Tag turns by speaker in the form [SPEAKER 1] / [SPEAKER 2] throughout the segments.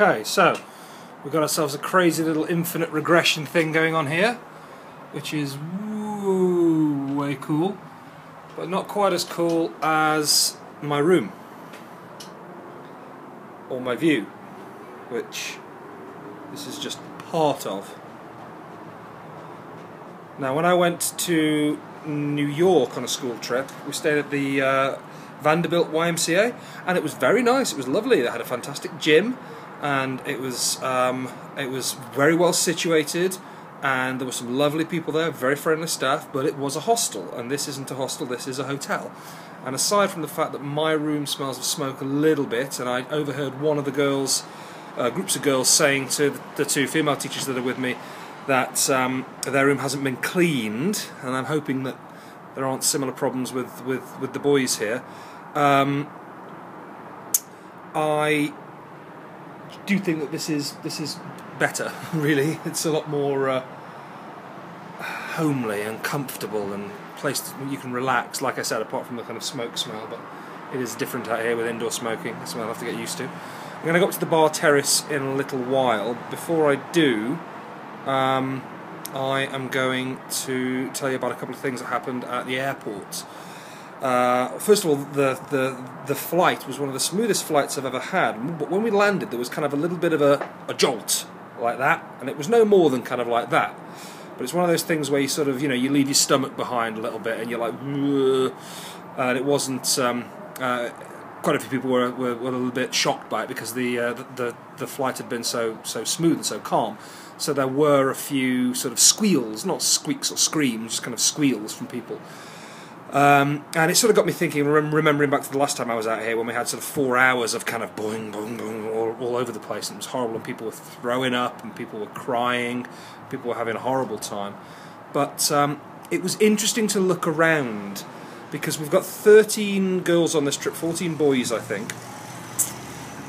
[SPEAKER 1] Okay, so we've got ourselves a crazy little infinite regression thing going on here, which is way cool, but not quite as cool as my room or my view, which this is just part of. Now, when I went to New York on a school trip, we stayed at the Vanderbilt YMCA, and it was very nice. It was lovely. They had a fantastic gym, and it was very well situated, and there were some lovely people there, very friendly staff. But it was a hostel, and this isn't a hostel. This is a hotel. And aside from the fact that my room smells of smoke a little bit, and I overheard one of the girls, groups of girls, saying to the two female teachers that are with me that their room hasn't been cleaned, and I'm hoping that there aren't similar problems with the boys here. I do think that this is better. Really, it's a lot more homely and comfortable and place that you can relax. Like I said, apart from the kind of smoke smell, but it is different out here with indoor smoking. That's something I'll have to get used to. I'm going to go up to the bar terrace in a little while. Before I do, I am going to tell you about a couple of things that happened at the airport. First of all, the flight was one of the smoothest flights I've ever had. But when we landed, there was kind of a little bit of a jolt like that, and it was no more than kind of like that. But it's one of those things where you sort of, you leave your stomach behind a little bit, and you're like, ugh. And it wasn't. Quite a few people were a little bit shocked by it because the flight had been so smooth and so calm. So there were a few sort of squeals, not squeaks or screams, just kind of squeals from people. And it sort of got me thinking, remembering back to the last time I was out here when we had sort of 4 hours of kind of boing, boing, boing all over the place, and it was horrible, and people were throwing up, and people were crying, people were having a horrible time. But it was interesting to look around, because we've got 13 girls on this trip, 14 boys I think,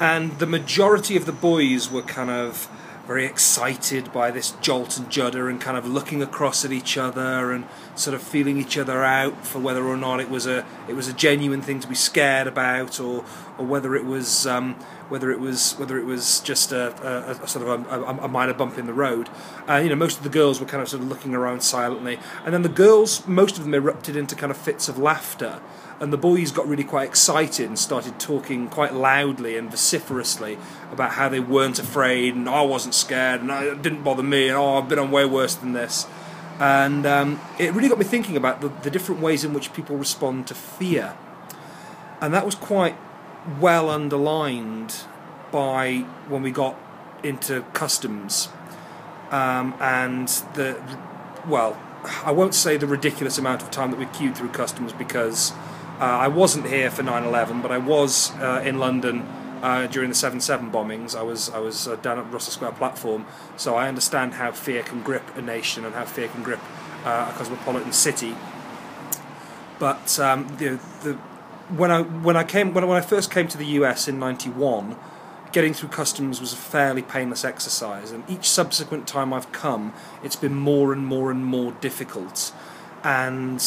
[SPEAKER 1] and the majority of the boys were kind of very excited by this jolt and judder, and kind of looking across at each other and sort of feeling each other out for whether or not it was a genuine thing to be scared about, or whether it was just a sort of a minor bump in the road. Most of the girls were kind of sort of looking around silently, and then the girls, most of them erupted into kind of fits of laughter. And the boys got really quite excited and started talking quite loudly and vociferously about how they weren't afraid, and I wasn't scared, and it didn't bother me, and I've been on way worse than this. And it really got me thinking about the different ways in which people respond to fear. And that was quite well underlined by when we got into customs. I won't say the ridiculous amount of time that we queued through customs, because I wasn't here for 9/11, but I was in London during the 7/7 bombings. I was down at Russell Square platform, so I understand how fear can grip a nation and how fear can grip a cosmopolitan city. But when I first came to the US in '91, getting through customs was a fairly painless exercise, and each subsequent time I've come, it's been more and more and more difficult. And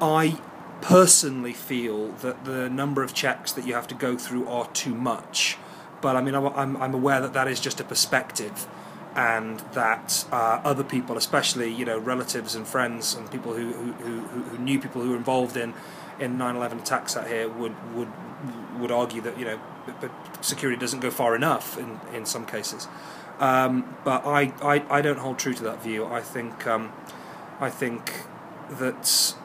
[SPEAKER 1] I personally feel that the number of checks that you have to go through are too much, but I mean, I'm aware that is just a perspective, and that other people, especially relatives and friends and people who knew people who were involved in 9/11 attacks out here would argue that but security doesn't go far enough in some cases. But I don't hold true to that view. I think that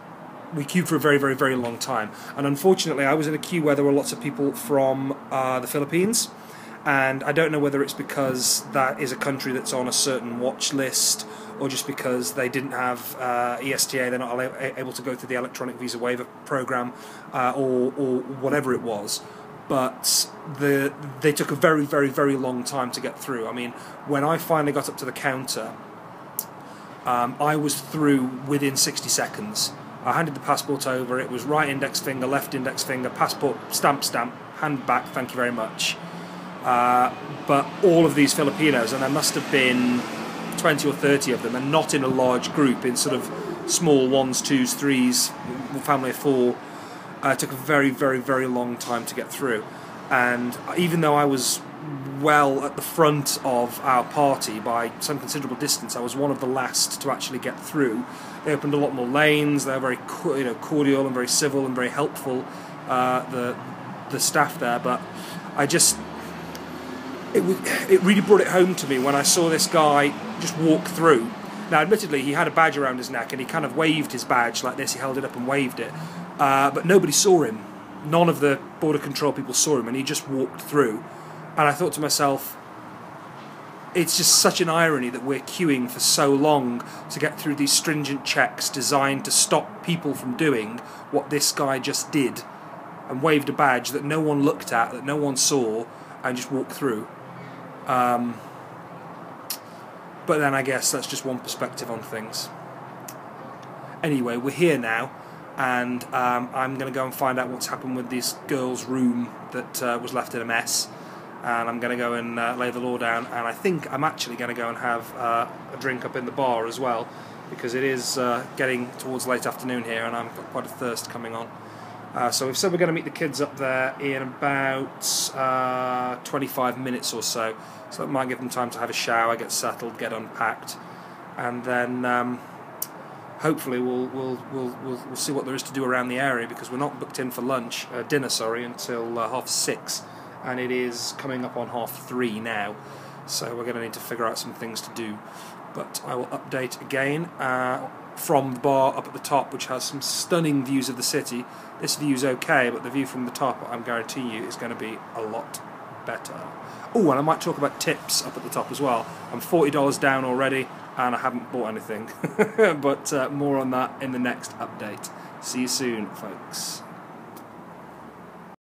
[SPEAKER 1] we queued for a very, very, very long time, and unfortunately I was in a queue where there were lots of people from the Philippines, and I don't know whether it's because that is a country that's on a certain watch list, or just because they didn't have ESTA, they're not able to go through the electronic visa waiver program, or whatever it was. But they took a very, very, very long time to get through. I mean, when I finally got up to the counter, I was through within 60 seconds. I handed the passport over, it was right index finger, left index finger, passport, stamp, hand back, thank you very much. But all of these Filipinos, and there must have been 20 or 30 of them, and not in a large group, in sort of small ones, twos, threes, family of four, took a very, very, very long time to get through. And even though I was well at the front of our party by some considerable distance. I was one of the last to actually get through. They opened a lot more lanes. They were very cordial and very civil and very helpful, the staff there. But it really brought it home to me when I saw this guy just walk through. Now, admittedly, he had a badge around his neck and he kind of waved his badge like this. He held it up and waved it, but nobody saw him. None of the border control people saw him, and he just walked through. And I thought to myself, it's just such an irony that we're queuing for so long to get through these stringent checks designed to stop people from doing what this guy just did, and waved a badge that no one looked at, that no one saw, and just walked through. But then I guess that's just one perspective on things. Anyway, we're here now, and I'm going to go and find out what's happened with this girl's room that was left in a mess. And I'm going to go and lay the law down, and I think I'm actually going to go and have a drink up in the bar as well, because it is getting towards late afternoon here, and I've got quite a thirst coming on. So we've said we're going to meet the kids up there in about 25 minutes or so. So that might give them time to have a shower, get settled, get unpacked, and then hopefully we'll see what there is to do around the area, because we're not booked in for dinner, until 6:30, and it is coming up on 3:30 now. So we're going to need to figure out some things to do. But I will update again from the bar up at the top, which has some stunning views of the city. This view's okay, but the view from the top, I'm guaranteeing you, is going to be a lot better. Oh, and I might talk about tips up at the top as well. I'm $40 down already, and I haven't bought anything. But more on that in the next update. See you soon, folks.